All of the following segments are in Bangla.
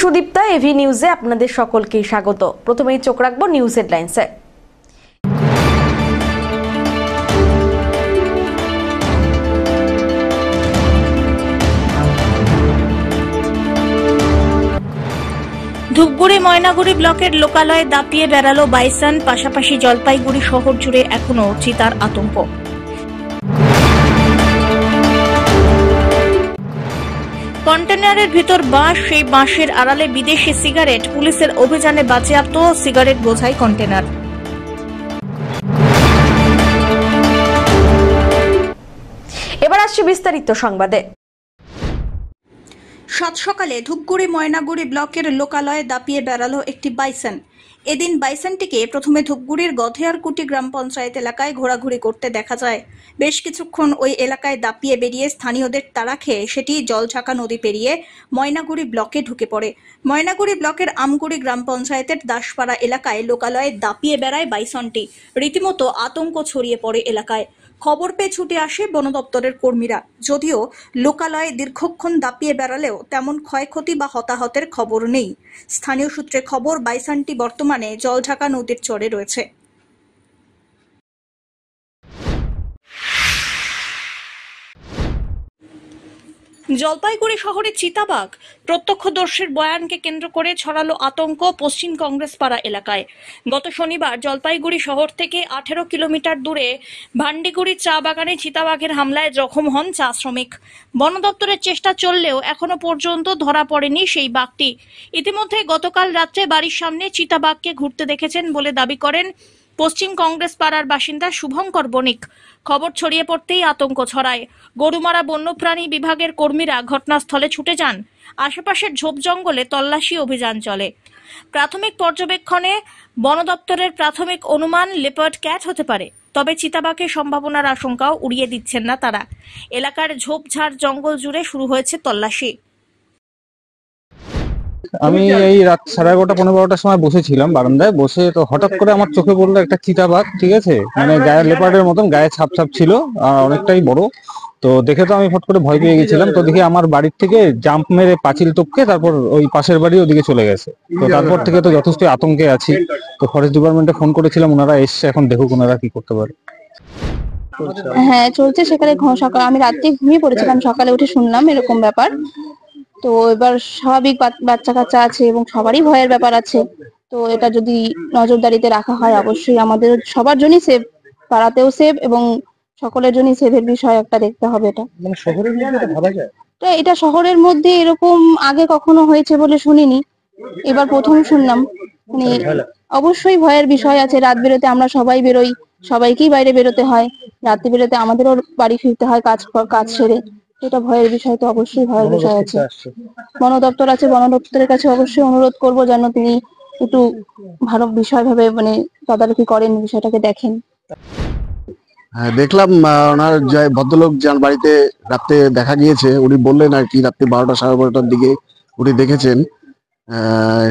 সুদীপ্তা, এভি নিউজে আপনাদের সকলকে স্বাগত। প্রথমেই চোখ রাখবো নিউজ হেডলাইন্সে। ধূপগুড়ি ময়নাগুড়ি ব্লকের লোকালয়ে দাপিয়ে বেড়ালো বাইসন, পাশাপাশি জলপাইগুড়ি শহর জুড়ে এখনো চিতার আতঙ্ক। কন্টেনারের ভিতর বাঁশ, সেই বাঁশের আড়ালে বিদেশি সিগারেট, পুলিশের অভিযানে বাজেয়াপ্ত সিগারেট বোঝাই কন্টেনার। এবার আসছে বিস্তারিত সংবাদে। সাত সকালে ধূপগুড়ি ময়নাগুড়ি ব্লকের লোকালয়ে দাপিয়ে বেড়ালো একটি বাইসন। এদিন বাইসনটিকে প্রথমে ধূপগুড়ির গধেয়ারকুটি গ্রাম পঞ্চায়েত এলাকায় ঘোরাঘুরি করতে দেখা যায়। বেশ কিছুক্ষণ ওই এলাকায় দাপিয়ে বেরিয়ে স্থানীয়দের তাড়া খেয়ে সেটি জলঝাকা নদী পেরিয়ে ময়নাগুড়ি ব্লকে ঢুকে পড়ে। ময়নাগুড়ি ব্লকের আমগুড়ি গ্রাম পঞ্চায়েতের দাসপাড়া এলাকায় লোকালয়ে দাপিয়ে বেড়ায় বাইসনটি। রীতিমতো আতঙ্ক ছড়িয়ে পড়ে এলাকায়। খবর পেয়ে ছুটে আসে বন দপ্তরের কর্মীরা। যদিও লোকালয়ে দীর্ঘক্ষণ দাপিয়ে বেড়ালেও তেমন ক্ষয়ক্ষতি বা হতাহতের খবর নেই। স্থানীয় সূত্রে খবর, বাইসনটি বর্তমানে জলঢাকা নদীর চরে রয়েছে। জলপাইগুড়ি শহরে চিতাবাঘ, প্রত্যক্ষদর্শীর বয়ানকে কেন্দ্র করে ছড়ালো আতঙ্ক পশ্চিম কংগ্রেস পাড়া এলাকায়। গত শনিবার জলপাইগুড়ি শহর থেকে 18 কিলোমিটার দূরে ভান্ডিগুড়ি চা বাগানে চিতাবাঘের হামলায় জখম হন চা শ্রমিক। বন দপ্তরের চেষ্টা চললেও এখনো পর্যন্ত ধরা পড়েনি সেই বাঘটি। ইতিমধ্যে গতকাল রাত্রে বাড়ির সামনে চিতাবাঘকে ঘুরতে দেখেছেন বলে দাবি করেন পশ্চিম কংগ্রেস পাড়ার বাসিন্দা শুভঙ্কর বণিক। খবর ছড়িয়ে পড়তেই আতঙ্ক ছড়ায়। গরুমারা বন্যপ্রাণী বিভাগের কর্মীরা ঘটনাস্থলে ছুটে যান। আশেপাশের ঝোপ জঙ্গলে তল্লাশি অভিযান চলে। প্রাথমিক পর্যবেক্ষণে বন দপ্তরের প্রাথমিক অনুমান লেপার্ড ক্যাট হতে পারে, তবে চিতাবাঘের সম্ভাবনার আশঙ্কাও উড়িয়ে দিচ্ছেন না তারা। এলাকার ঝোপঝাড় জঙ্গল জুড়ে শুরু হয়েছে তল্লাশি। আমি এই রাত 11:30 15টার সময় বসেছিলাম বারান্দায় বসে, তো হঠাৎ করে আমার চোখে পড়লো একটা চিতাবাঘ। ঠিক আছে, মানে গায়ে লেপার্ডের মতন গায়ে ছাপ ছাপ ছিল, অনেকটাই বড়। তো দেখে তো আমি ফট করে ভয় পেয়ে গেছিলাম। তো দেখি আমার বাড়ির থেকে জাম্প মেরে পাঁচিল টপকে তারপর ওই পাশের বাড়ি ওদিকে চলে গেছে। তো তারপর থেকে তো যথেষ্ট আতঙ্কে আছি। তো ফরেস্ট ডিপার্টমেন্টে ফোন করেছিলাম, ওনারা এসছে, এখন দেখুক ওনারা কি করতে পারে। হ্যাঁ চলছে সেখানে। সকাল আমি রাত্রে ঘুমিয়ে পড়েছিলাম, সকালে উঠে শুনলাম এরকম ব্যাপার। তো এবার স্বাভাবিক বাচ্চা কাচ্চা আছে এবং সবারই ভয়ের ব্যাপার আছে। তো এটা যদি নজরদারিতে রাখা হয় অবশ্যই আমাদের সবার জন্যই সেফ, পাড়াতেও সেফ এবং সকলের জন্যই সেফের বিষয় একটা দেখতে হবে। এটা মানে শহরের মধ্যে এটা ভাবা যায়? তো এটা শহরের মধ্যে এরকম আগে কখনো হয়েছে বলে শুনিনি, এবার প্রথম শুনলাম। মানে অবশ্যই ভয়ের বিষয় আছে। রাত বেরোতে আমরা সবাই বেরোই, সবাইকেই বাইরে বেরোতে হয়। রাত্রি বেরোতে আমাদেরও বাড়ি ফিরতে হয় কাজ সেরে। এটা ভয়ের বিষয়, তো অবশ্যই ভয়ের বিষয় আছে। বন দপ্তর আছে, বন দপ্তরের কাছে অবশ্যই অনুরোধ করব যেন তিনি একটু ভালো বিষয় ভাবে মানে তদারকি করেন, বিষয়টাকে দেখেন। হ্যাঁ দেখলাম, ওনার যে ভদ্রলোক যার বাড়িতে রাত্রে দেখা গিয়েছে উনি বললেন আর কি, রাত্রে 12টা 12:30টার দিকে উনি দেখেছেন।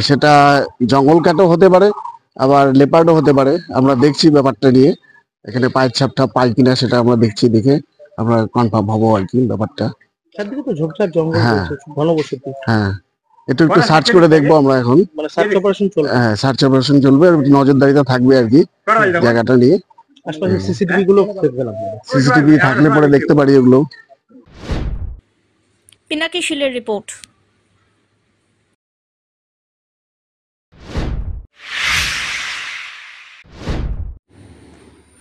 সেটা জঙ্গল ক্যাটও হতে পারে, আবার লেপার্ডও হতে পারে। আমরা দেখছি ব্যাপারটা নিয়ে, এখানে পায়ের ছাপটা পাই কিনা সেটা আমরা দেখছি, দেখে আমরা কনফার্ম হবো আর কি ব্যাপারটা। হ্যাঁ একটু সার্চ করে দেখবো আমরা এখন। হ্যাঁ সার্চ অপারেশন চলবে, নজরদারিতে থাকবে আর কি জায়গাটা নিয়ে। সিসিটিভি থাকলে পরে দেখতে পারি ওগুলো। পিনাকি শিলের রিপোর্ট।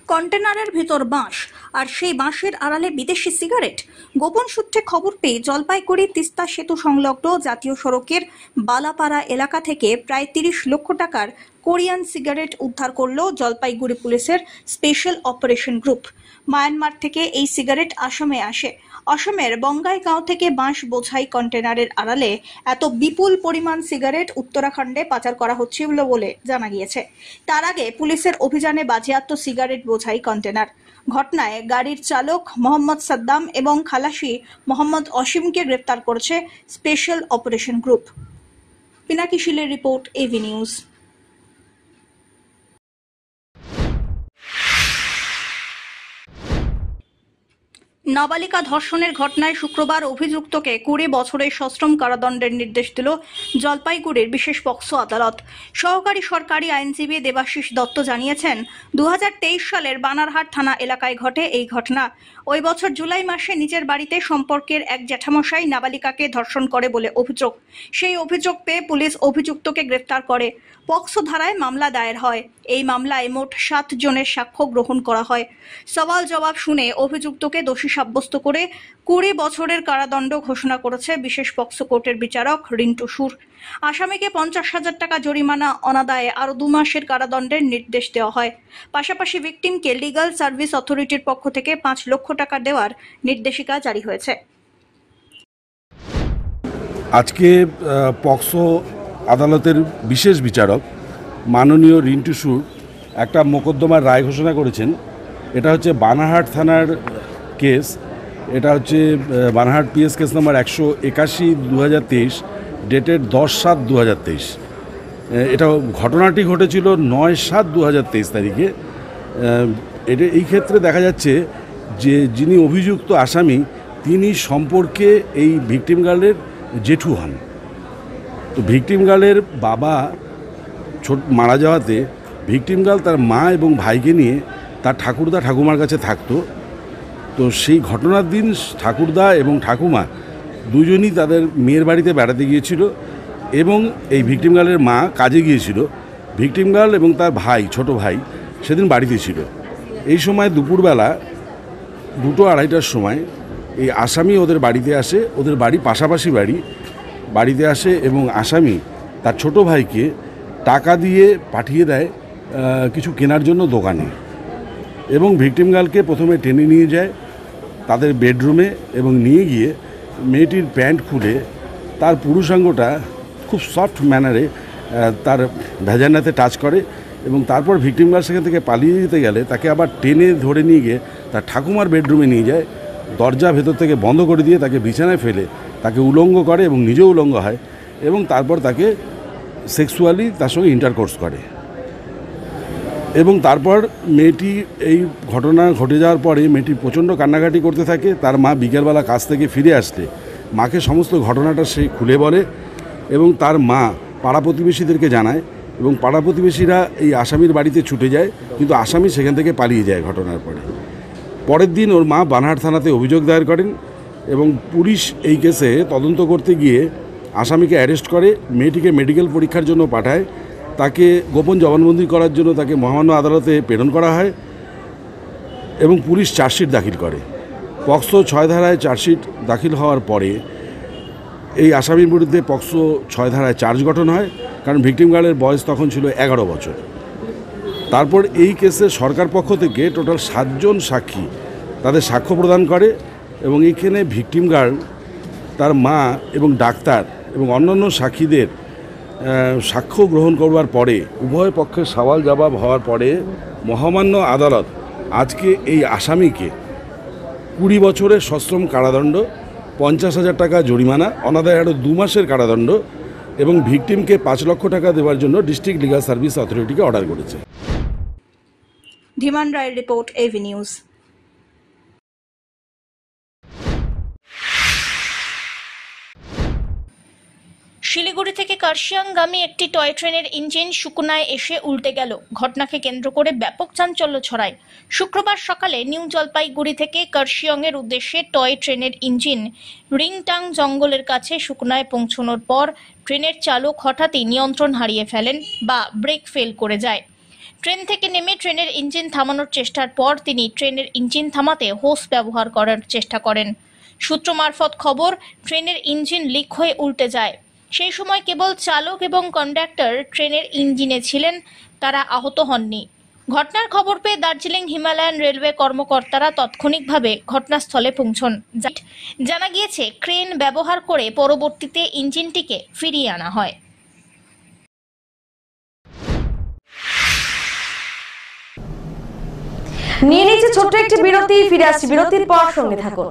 কন্টেনারের ভিতর বাঁশ, আর সেই বাঁশের আড়ালে বিদেশি সিগারেট। গোপন সূত্রে খবর পেয়ে জলপাইগুড়ি তিস্তা সেতু সংলগ্ন জাতীয় সড়কের বালাপাড়া এলাকা থেকে প্রায় 30 লক্ষ টাকার কোরিয়ান সিগারেট উদ্ধার করল জলপাইগুড়ি পুলিশের স্পেশাল অপারেশন গ্রুপ। মায়ানমার থেকে এই সিগারেট আসামে আসে। অসমের বঙ্গাইগাঁও থেকে বাঁশ বোঝাই কন্টেনারের আড়ালে এত বিপুল পরিমাণ সিগারেট উত্তরাখণ্ডে পাচার করা হচ্ছিল বলে জানা গিয়েছে। তার আগে পুলিশের অভিযানে বাজেয়াপ্ত সিগারেট বোঝাই কন্টেনার। ঘটনায় গাড়ির চালক মোহাম্মদ সাদ্দাম এবং খালাসি মোহাম্মদ অসীমকে গ্রেফতার করেছে স্পেশাল অপারেশন গ্রুপ। পিনাকি শিলের রিপোর্ট, এভি নিউজ। নাবালিকা ধর্ষণের ঘটনায় শুক্রবার অভিযুক্তকে 20 বছরের সশ্রম কারাদণ্ডের নির্দেশ দিল জলপাইগুড়ির বিশেষ পক্সো আদালত। সহকারী সরকারি আইনজীবী দেবাশিস দত্ত জানিয়েছেন, 2023 সালের বানারহাট থানা এলাকায় ঘটে এই ঘটনা। ওই বছর জুলাই মাসে নিজের বাড়িতে সম্পর্কের এক জ্যাঠামশাই নাবালিকাকে ধর্ষণ করে বলে অভিযোগ। সেই অভিযোগ পেয়ে পুলিশ অভিযুক্তকে গ্রেফতার করে। পক্সো ধারায় মামলা দায়ের হয়। এই মামলায় মোট 7 জনের সাক্ষ্য গ্রহণ করা হয়। সওয়াল জবাব শুনে অভিযুক্তকে দোষী সাব্যস্ত করে 20 বছরের কারাদণ্ড ঘোষণা করেছে বিশেষ পক্সো কোর্টের বিচারক রিন্টু সুর। আসামিকে 50,000 টাকা জরিমানা অনাদায়ে আরও 2 মাসের কারাদণ্ডের নির্দেশ দেওয়া হয়। পাশাপাশি ভিকটিমকে লিগ্যাল সার্ভিস অথরিটির পক্ষ থেকে 5 লক্ষ টাকা দেওয়ার নির্দেশিকা জারি হয়েছে। আজকে পক্সো আদালতের বিশেষ বিচারক মাননীয় রিন্টু সুর একটা মোকদ্দমার রায় ঘোষণা করেছেন। এটা হচ্ছে বানারহাট থানার কেস। এটা হচ্ছে Banarhat PS case number 181/2023, dated 10/7/2023। এটা ঘটনাটি ঘটেছিল 9/7/2023 তারিখে। এই ক্ষেত্রে দেখা যাচ্ছে যে যিনি অভিযুক্ত আসামি তিনি সম্পর্কে এই ভিকটিম গার্লের জেঠু হন। তো ভিকটিম গার্লের বাবা মারা যাওয়াতে ভিকটিম গার্ল তার মা এবং ভাইকে নিয়ে তার ঠাকুরদা ঠাকুমার কাছে থাকতো। তো সেই ঘটনার দিন ঠাকুরদা এবং ঠাকুমা দুজনই তাদের মেয়ের বাড়িতে বেড়াতে গিয়েছিল এবং এই ভিকটিম গার্লের মা কাজে গিয়েছিল। ভিকটিম গার্ল এবং তার ভাই, ছোট ভাই, সেদিন বাড়িতে ছিল। এই সময় দুপুরবেলা 2-2:30টার সময় এই আসামি ওদের বাড়িতে আসে। ওদের বাড়ি পাশাপাশি বাড়িতে আসে এবং আসামি তার ছোট ভাইকে টাকা দিয়ে পাঠিয়ে দেয় কিছু কেনার জন্য দোকানে, এবং ভিকটিম গার্লকে প্রথমে টেনে নিয়ে যায় তাদের বেডরুমে এবং নিয়ে গিয়ে মেয়েটির প্যান্ট খুলে তার পুরুষাঙ্গটা খুব সফট ম্যানারে তার ভ্যাজানাতে টাচ করে এবং তারপর ভিকটিম গার্ল সেখান থেকে পালিয়ে যেতে গেলে তাকে আবার টেনে ধরে নিয়ে গিয়ে তার ঠাকুমার বেডরুমে নিয়ে যায়। দরজা ভেতর থেকে বন্ধ করে দিয়ে তাকে বিছানায় ফেলে তাকে উলঙ্গ করে এবং নিজেও উলঙ্গ হয় এবং তারপর তাকে সেক্সুয়ালি তার সঙ্গে ইন্টারকোর্স করে। এবং তারপর মেয়েটি, এই ঘটনা ঘটে যাওয়ার পরে মেয়েটি প্রচণ্ড কান্নাকাটি করতে থাকে। তার মা বিকেলবেলা কাজ থেকে ফিরে আসলে মাকে সমস্ত ঘটনাটা সে খুলে বলে এবং তার মা পাড়া প্রতিবেশীদেরকে জানায় এবং পাড়া প্রতিবেশীরা এই আসামির বাড়িতে ছুটে যায়, কিন্তু আসামি সেখান থেকে পালিয়ে যায় ঘটনার পরে। পরের দিন ওর মা বানারহাট থানাতে অভিযোগ দায়ের করেন এবং পুলিশ এই কেসে তদন্ত করতে গিয়ে আসামিকে অ্যারেস্ট করে, মেয়েটিকে মেডিকেল পরীক্ষার জন্য পাঠায়, তাকে গোপন জবানবন্দি করার জন্য তাকে মহামান্য আদালতে প্রেরণ করা হয় এবং পুলিশ চার্জশিট দাখিল করে। পক্সো 6 ধারায় চার্জশিট দাখিল হওয়ার পরে এই আসামির বিরুদ্ধে পক্সো 6 ধারায় চার্জ গঠন হয়, কারণ ভিকটিম গার্লের বয়স তখন ছিল 11 বছর। তারপর এই কেসে সরকার পক্ষ থেকে টোটাল 7 জন সাক্ষী তাদের সাক্ষ্য প্রদান করে এবং এইখানে ভিকটিম গার্ল, তার মা এবং ডাক্তার এবং অন্যান্য সাক্ষীদের সাক্ষ্য গ্রহণ করবার পরে উভয় পক্ষের সওয়াল জবাব হওয়ার পরে মহামান্য আদালত আজকে এই আসামিকে 20 বছরের সশ্রম কারাদণ্ড, 50,000 টাকা জরিমানা, অনাদায়ে আরও 2 মাসের কারাদণ্ড এবং ভিকটিমকে 5 লক্ষ টাকা দেওয়ার জন্য ডিস্ট্রিক্ট লিগ্যাল সার্ভিস অথরিটিকে অর্ডার করেছে। ধীমান রায়ের রিপোর্ট, এভি নিউজ। শিলিগুড়ি থেকে কার্শিয়াংগামী একটি টয় ট্রেনের ইঞ্জিন সুকুনায় এসে উল্টে গেল। ঘটনাকে কেন্দ্র করে ব্যাপক চাঞ্চল্য ছড়ায়। শুক্রবার সকালে নিউ জলপাইগুড়ি থেকে কার্শিয়ংয়ের উদ্দেশ্যে টয় ট্রেনের ইঞ্জিন রিংটাং জঙ্গলের কাছে সুকুনায় পৌঁছানোর পর ট্রেনের চালক হঠাৎই নিয়ন্ত্রণ হারিয়ে ফেলেন বা ব্রেক ফেল করে যায়। ট্রেন থেকে নেমে ট্রেনের ইঞ্জিন থামানোর চেষ্টার পর তিনি ট্রেনের ইঞ্জিন থামাতে হোস ব্যবহার করার চেষ্টা করেন। সূত্র মারফত খবর, ট্রেনের ইঞ্জিন লিক হয়ে উল্টে যায়। সেই সময় কেবল চালক এবং কন্ডাক্টর ট্রেনের ইঞ্জিনে ছিলেন, তারা আহত হননি। ঘটনার খবর পেয়ে দার্জিলিং হিমালয়ান রেলওয়ে কর্মকর্তারা তাৎক্ষণিকভাবে ঘটনাস্থলে পৌঁছন। জানা গিয়েছে, ক্রেন ব্যবহার করে পরবর্তীতে ইঞ্জিনটিকে ফিরিয়ে আনা হয়। নিয়ে নিচ্ছে ছোট্ট একটি বিরতি, ফিরে আসছি বিরতির পর, সঙ্গে থাকুন।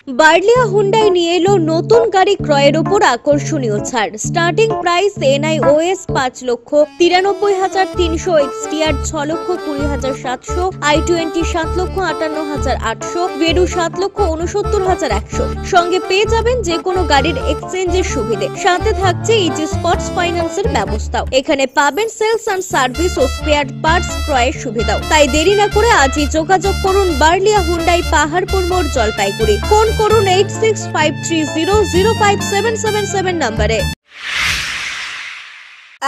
বার্লিয়া হুন্ডাই নিয়ে এলো নতুন গাড়ি ক্রয়ের উপর আকর্ষণীয় ছাড়। Starting price NIOS 5,93,300, XTR 6,20,700, i20 7,58,800, ভেডু 7,69,100। সঙ্গে পেয়ে যাবেন যে কোনো গাড়ির এক্সচেঞ্জের সুবিধে, সাথে থাকছে ইজি স্পটস ফাইন্যান্সের ব্যবস্থাও। এখানে পাবেন সেলস অ্যান্ড সার্ভিস ও স্পেয়ার পার্টস ক্রয়ের সুবিধাও। তাই দেরি না করে আজই যোগাযোগ করুন বার্লিয়া হুন্ডাই, পাহাড়পুর মোড়, জলপাইগুড়ি। ফোন করুন 8653005777 নম্বরে।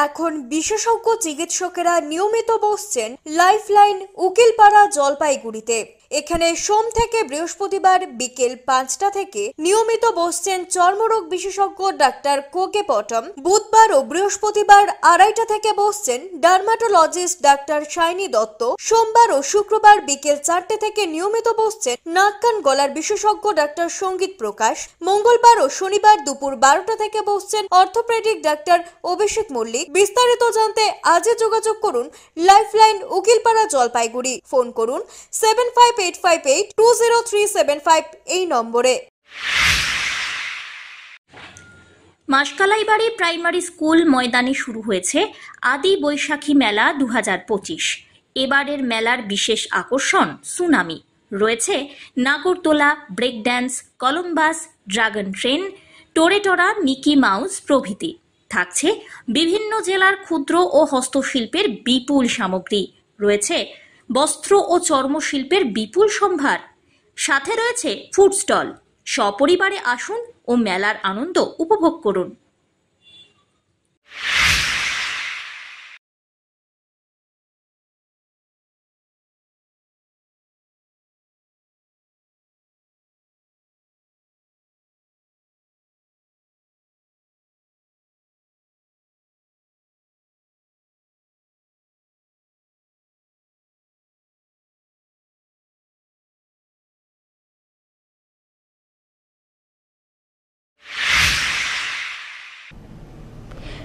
এখন বিশেষজ্ঞ চিকিৎসকেরা নিয়মিত বসছেন লাইফলাইন উকিলপাড়া, জলপাইগুড়িতে। এখানে সোম থেকে বৃহস্পতিবার বিকেল 5টা থেকে নিয়মিত বসছেন চর্মরোগ বিশেষজ্ঞ ডাক্তার কোকে পটম। বুধবার ও বৃহস্পতিবার 2:30টা থেকে বসছেন ডার্মাটোলজিস্ট ডাক্তার শাইনি দত্ত। সোমবার ও শুক্রবার বিকেল 4টে থেকে নিয়মিত বসছেন নাক কান গলার বিশেষজ্ঞ ডাক্তার সঙ্গীত প্রকাশ। মঙ্গলবার ও শনিবার দুপুর 12টা থেকে বসছেন অর্থোপেডিক ডাক্তার অভিষেক মল্লিক। বিস্তারিত জানতে আজই যোগাযোগ করুন লাইফলাইন উকিলপাড়া, জলপাইগুড়ি। ফোন করুন 7585820375 এই নম্বরে। মাসকালাইবাড়ি প্রাইমারি স্কুল ময়দানে শুরু হয়েছে আদি বৈশাখী মেলা 2025। এবারের মেলার বিশেষ আকর্ষণ সুনামি। রয়েছে নাগরদোলা, break dance, Columbus, dragon train, টোরেটোরা, মিকি মাউস প্রভৃতি। থাকছে বিভিন্ন জেলার ক্ষুদ্র ও হস্তশিল্পের বিপুল সামগ্রী। রয়েছে বস্ত্র ও চর্মশিল্পের বিপুল সম্ভার। সাথে রয়েছে ফুড স্টল। সপরিবারে আসুন ও মেলার আনন্দ উপভোগ করুন।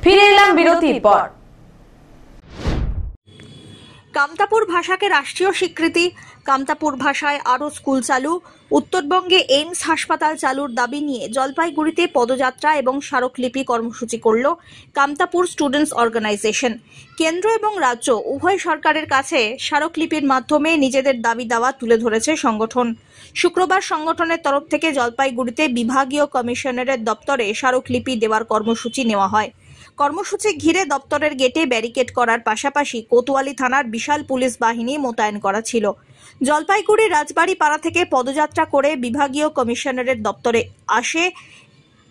ফিরে এলাম বিরতির পর। কামতাপুর ভাষাকে রাষ্ট্রীয় স্বীকৃতি, কামতাপুর ভাষায় আরও স্কুল চালু, উত্তরবঙ্গে এইমস হাসপাতাল চালুর দাবি নিয়ে জলপাইগুড়িতে পদযাত্রা এবং স্মারকলিপি কর্মসূচি করল কামতাপুর স্টুডেন্টস অর্গানাইজেশন। কেন্দ্র এবং রাজ্য উভয় সরকারের কাছে স্মারকলিপির মাধ্যমে নিজেদের দাবি দাওয়া তুলে ধরেছে সংগঠন। শুক্রবার সংগঠনের তরফ থেকে জলপাইগুড়িতে বিভাগীয় কমিশনারের দপ্তরে স্মারকলিপি দেওয়ার কর্মসূচি নেওয়া হয়। কর্মসূচি ঘিরে দপ্তরের গেটে ব্যারিকেড করার পাশাপাশি কোতোয়ালি থানার বিশাল পুলিশ বাহিনী মোতায়েন করা ছিল। জলপাইগুড়ি রাজবাড়ি পাড়া থেকে পদযাত্রা করে বিভাগীয় কমিশনারের দপ্তরে আসে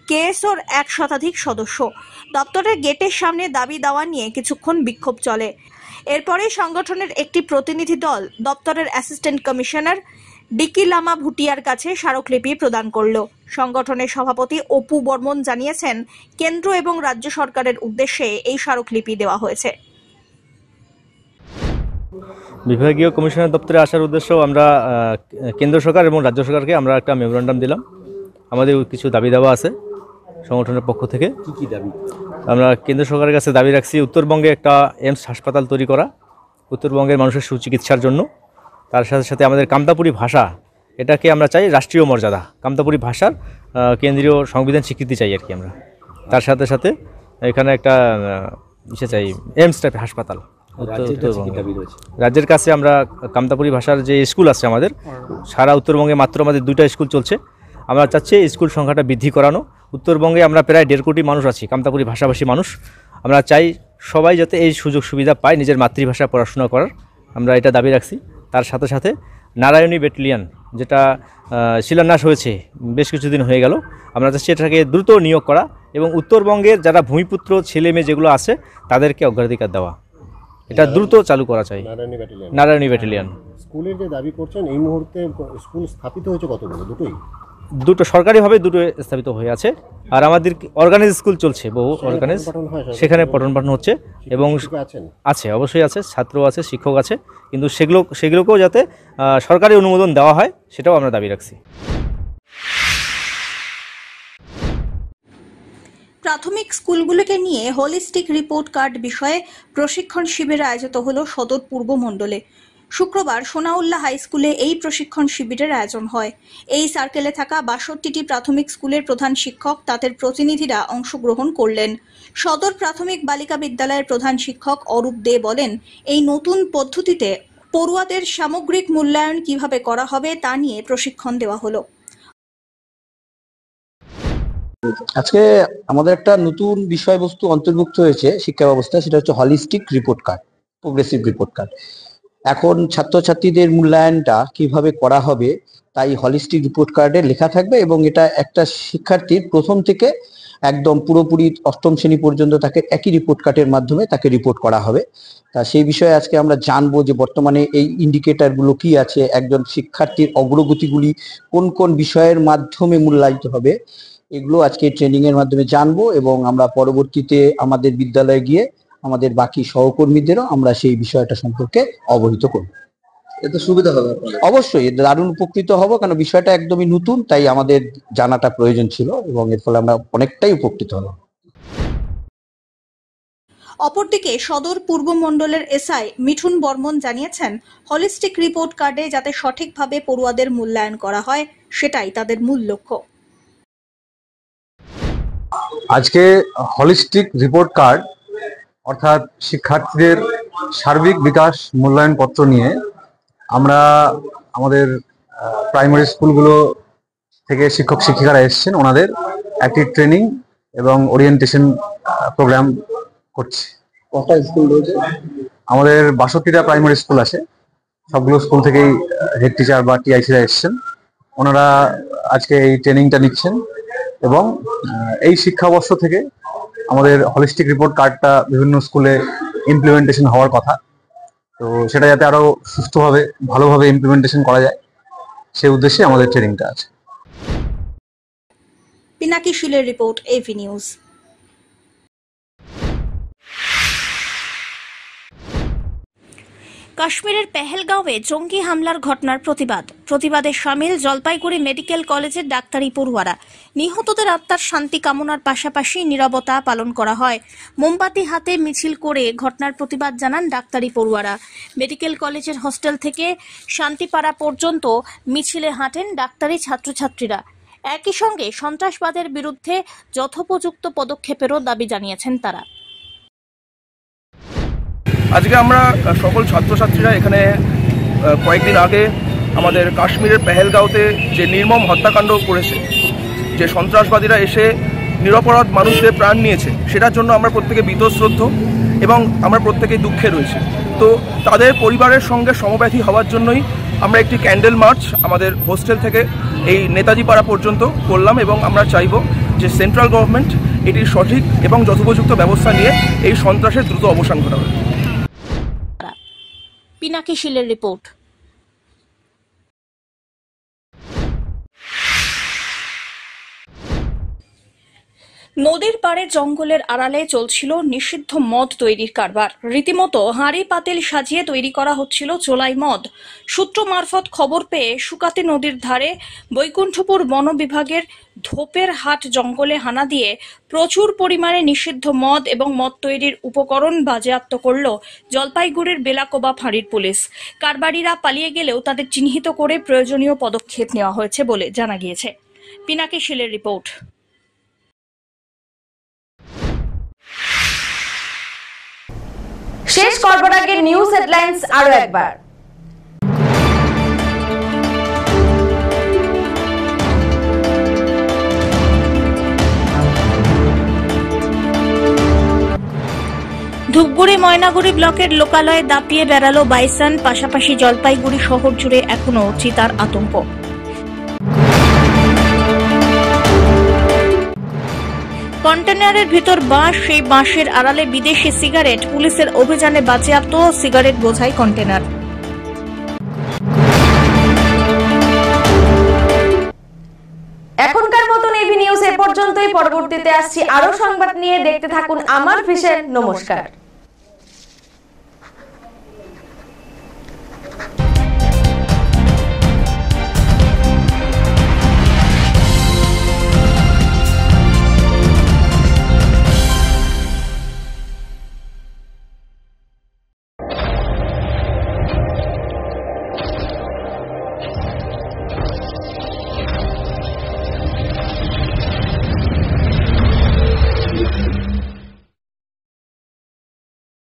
কেএসওর 1 শতাধিক সদস্য। দপ্তরের গেটের সামনে দাবি দাওয়া নিয়ে কিছুক্ষণ বিক্ষোভ চলে। এরপরে সংগঠনের একটি প্রতিনিধি দল দপ্তরের অ্যাসিস্ট্যান্ট কমিশনার ডিকি লামা ভুটিয়ার কাছে স্মারকলিপি প্রদান করল। সংগঠনের সভাপতি অপু বর্মন জানিয়েছেন, কেন্দ্র এবং রাজ্য সরকারের উদ্দেশ্যে এই স্মারকলিপি দেওয়া হয়েছে। বিভাগীয় কমিশনার দপ্তরে আসার উদ্দেশ্য আমরা কেন্দ্র সরকার এবং রাজ্য সরকারকে আমরা একটা মেমোরান্ডাম দিলাম। আমাদের কিছু দাবি দেওয়া আছে সংগঠনের পক্ষ থেকে। কি কি দাবি? আমরা কেন্দ্র সরকারের কাছে দাবি রাখছি উত্তরবঙ্গে একটা এইমস হাসপাতাল তৈরি করা, উত্তরবঙ্গের মানুষের সুচিকিৎসার জন্য। তার সাথে সাথে আমাদের কামতাপুরি ভাষা, এটাকে আমরা চাই রাষ্ট্রীয় মর্যাদা, কামতাপুরি ভাষার কেন্দ্রীয় সংবিধান স্বীকৃতি চাই আর কি আমরা। তার সাথে সাথে এখানে একটা ইসে চাই, এইমস টাইপের হাসপাতাল। রাজ্যের কাছে আমরা কামতাপুরি ভাষার যে স্কুল আছে আমাদের সারা উত্তরবঙ্গে মাত্র আমাদের 2টা স্কুল চলছে। আমরা চাচ্ছি স্কুল সংখ্যাটা বৃদ্ধি করানো। উত্তরবঙ্গে আমরা প্রায় 1.5 কোটি মানুষ আছি, কামতাপুরি ভাষাভাষী মানুষ। আমরা চাই সবাই যাতে এই সুযোগ সুবিধা পায় নিজের মাতৃভাষা পড়াশোনা করার, আমরা এটা দাবি রাখছি। তার সাথে সাথে নারায়ণী ব্যাটালিয়ন যেটা শিলান্যাস হয়েছে বেশ কিছুদিন হয়ে গেল, আমরা চাচ্ছি এটাকে দ্রুত নিয়োগ করা এবং উত্তরবঙ্গের যারা ভূমিপুত্র ছেলে মেয়ে যেগুলো আছে তাদেরকে অগ্রাধিকার দেওয়া, এটা দ্রুত চালু করা চাই। নারায়ণী ব্যাটালিয়ন স্কুলের যে দাবি করছেন, এই মুহূর্তে স্কুল স্থাপিত হয়েছে কতগুলো? দুটো সরকারিভাবে দুটো স্থাপিত হয়ে আছে। আর আমাদের অর্গানাইজ স্কুল চলছে, বহু অর্গানাইজ, সেখানে পঠন পাঠন হচ্ছে এবং আছে, অবশ্যই আছে, ছাত্র আছে, শিক্ষক আছে, কিন্তু সেগুলোকেও যাতে সরকারি অনুমোদন দেওয়া হয় সেটাও আমরা দাবি রাখছি। প্রাথমিক স্কুলগুলোকে নিয়ে হোলিস্টিক রিপোর্ট কার্ড বিষয়ে প্রশিক্ষণ শিবির আয়োজিত হলো সদর পূর্ব মণ্ডলে। শুক্রবার সোনাউল্লাহ হাই স্কুলে এই প্রশিক্ষণ শিবিরের আয়োজন হয়। এই সার্কেলে থাকা ৬২টি প্রাথমিক স্কুলের প্রধান শিক্ষক তাদের প্রতিনিধিরা অংশগ্রহণ করলেন। সদর প্রাথমিক বালিকা বিদ্যালয়ের প্রধান শিক্ষক অরূপ দে বলেন, এই নতুন পদ্ধতিতে পড়ুয়াদের সামগ্রিক মূল্যায়ন কিভাবে করা হবে তা নিয়ে প্রশিক্ষণ দেওয়া হলো। আজকে আমাদের একটা নতুন বিষয়বস্তু অন্তর্ভুক্ত হয়েছে শিক্ষা ব্যবস্থায়, সেটা হচ্ছে holistic report card, progressive report card. এখন ছাত্রছাত্রীদের মূল্যায়নটা কিভাবে করা হবে তাই হলিস্টিক রিপোর্ট কার্ডে লেখা থাকবে, এবং এটা একটা শিক্ষার্থীর প্রথম থেকে একদম পুরোপুরি অষ্টম শ্রেণী পর্যন্ত তাকে একই রিপোর্ট কার্ডের মাধ্যমে তাকে রিপোর্ট করা হবে। তা সেই বিষয়ে আজকে আমরা জানবো যে বর্তমানে এই ইন্ডিকেটরগুলো কি আছে, একজন শিক্ষার্থীর অগ্রগতিগুলি কোন কোন বিষয়ের মাধ্যমে মূল্যায়িত হবে, এগুলো আজকে ট্রেনিং এর মাধ্যমে জানবো, এবং আমরা পরবর্তীতে আমাদের বিদ্যালয়ে গিয়ে আমাদের বাকি সহকর্মীদেরও আমরা সেই বিষয়টা সম্পর্কে অবহিত করব। এতে সুবিধা হবে? অবশ্যই দারুণ উপকৃত হব, কারণ বিষয়টা একদমই নতুন, তাই আমাদের জানাটা প্রয়োজন ছিল, এবং এর ফলে আমরা অনেকটাই উপকৃত হলাম। অপরদিকে সদর পূর্ব মণ্ডলের এসআই মিঠুন বর্মন জানিয়েছেন, হলিস্টিক রিপোর্ট কার্ডে যাতে সঠিকভাবে পড়ুয়াদের মূল্যায়ন করা হয় সেটাই তাদের মূল লক্ষ্য। আজকে হলিস্টিক রিপোর্ট কার্ড অর্থাৎ শিক্ষার্থীদের সার্বিক বিকাশ মূল্যায়ন পত্র নিয়ে আমরা আমাদের প্রাইমারি স্কুলগুলো থেকে শিক্ষক শিক্ষিকারা এসেছেন, ওনাদের একটি ট্রেনিং এবং ওরিয়েন্টেশন প্রোগ্রাম করছি। কটা স্কুল রয়েছে? আমাদের ৬২টা প্রাইমারি স্কুল আছে, সবগুলো স্কুল থেকেই হেড টিচার বা টিআইসিরা এসেছেন। ওনারা আজকে এই ট্রেনিংটা নিচ্ছেন, এবং এই শিক্ষাবর্ষ থেকে আমাদের হলিস্টিক রিপোর্ট কার্ডটা বিভিন্ন স্কুলে ইমপ্লিমেন্টেশন হওয়ার কথা। তো সেটা যাতে আরো সুস্থভাবে ভালোভাবে ইমপ্লিমেন্টেশন করা যায়, সেই উদ্দেশ্যে আমাদের ট্রেনিংটা আছে। পিনাকি শীলের রিপোর্ট, এভি নিউজ। কাশ্মীরের পেহেলগাঁওয়ে জঙ্গি হামলার ঘটনার প্রতিবাদে সামিল জলপাইগুড়ি মেডিকেল কলেজের ডাক্তারি পড়ুয়ারা। নিহতদের আত্মার শান্তি কামনার পাশাপাশি নীরবতা পালন করা হয়। মোমবাতি হাতে মিছিল করে ঘটনার প্রতিবাদ জানান ডাক্তারি পড়ুয়ারা। মেডিকেল কলেজের হস্টেল থেকে শান্তিপাড়া পর্যন্ত মিছিলে হাঁটেন ডাক্তারি ছাত্রছাত্রীরা। একই সঙ্গে সন্ত্রাসবাদের বিরুদ্ধে যথোপযুক্ত পদক্ষেপেরও দাবি জানিয়েছেন তারা। আজকে আমরা সকল ছাত্রছাত্রীরা এখানে কয়েকদিন আগে আমাদের কাশ্মীরের পেহেলগাঁওতে যে নির্মম হত্যাকাণ্ড করেছে, যে সন্ত্রাসবাদীরা এসে নিরপরাধ মানুষদের প্রাণ নিয়েছে, সেটার জন্য আমরা প্রত্যেকে বীতশ্রদ্ধ এবং আমরা প্রত্যেকে দুঃখে রয়েছি। তো তাদের পরিবারের সঙ্গে সমব্যথী হওয়ার জন্যই আমরা একটি ক্যান্ডেল মার্চ আমাদের হোস্টেল থেকে এই নেতাজি পাড়া পর্যন্ত করলাম, এবং আমরা চাইব যে সেন্ট্রাল গভর্নমেন্ট এটির সঠিক এবং যথোপযুক্ত ব্যবস্থা নিয়ে এই সন্ত্রাসের দ্রুত অবসান ঘটাবে। পিনাকি শীলের রিপোর্ট। নদীর পাড়ে জঙ্গলের আড়ালে চলছিল নিষিদ্ধ মদ তৈরির কারবার। রীতিমতো হাঁড়ি পাতিল সাজিয়ে তৈরি করা হচ্ছিল চোলাই মদ। সূত্র মারফত খবর পেয়ে শুকাতি নদীর ধারে বৈকুণ্ঠপুর বন বিভাগের ধোপের হাট জঙ্গলে হানা দিয়ে প্রচুর পরিমাণে নিষিদ্ধ মদ এবং মদ তৈরির উপকরণ বাজেয়াপ্ত করল জলপাইগুড়ির বেলাকোবা ফাঁড়ির পুলিশ। কারবারিরা পালিয়ে গেলেও তাদের চিহ্নিত করে প্রয়োজনীয় পদক্ষেপ নেওয়া হয়েছে বলে জানা গিয়েছে। পিনাকি শীলের রিপোর্ট। শেষ করবার আগে নিউজ হেডলাইন্স আরো একবার। ধূপগুড়ি ময়নাগুড়ি ব্লকের লোকালয়ে দাপিয়ে বেড়ালো বাইসন, পাশাপাশি জলপাইগুড়ি শহর জুড়ে এখনো চিতার আতঙ্ক। কন্টেনারের ভিতর বাঁশ, সেই বাঁশের আড়ালে বিদেশি সিগারেট। পুলিশের অভিযানে বাজেয়াপ্ত সিগারেট বোঝাই কন্টেনার। এখনকার মতন এভি নিউজ এ পর্যন্তই। পরবর্তীতে আসছি আরো সংবাদ নিয়ে। দেখতে থাকুন আমার ভিশন। নমস্কার।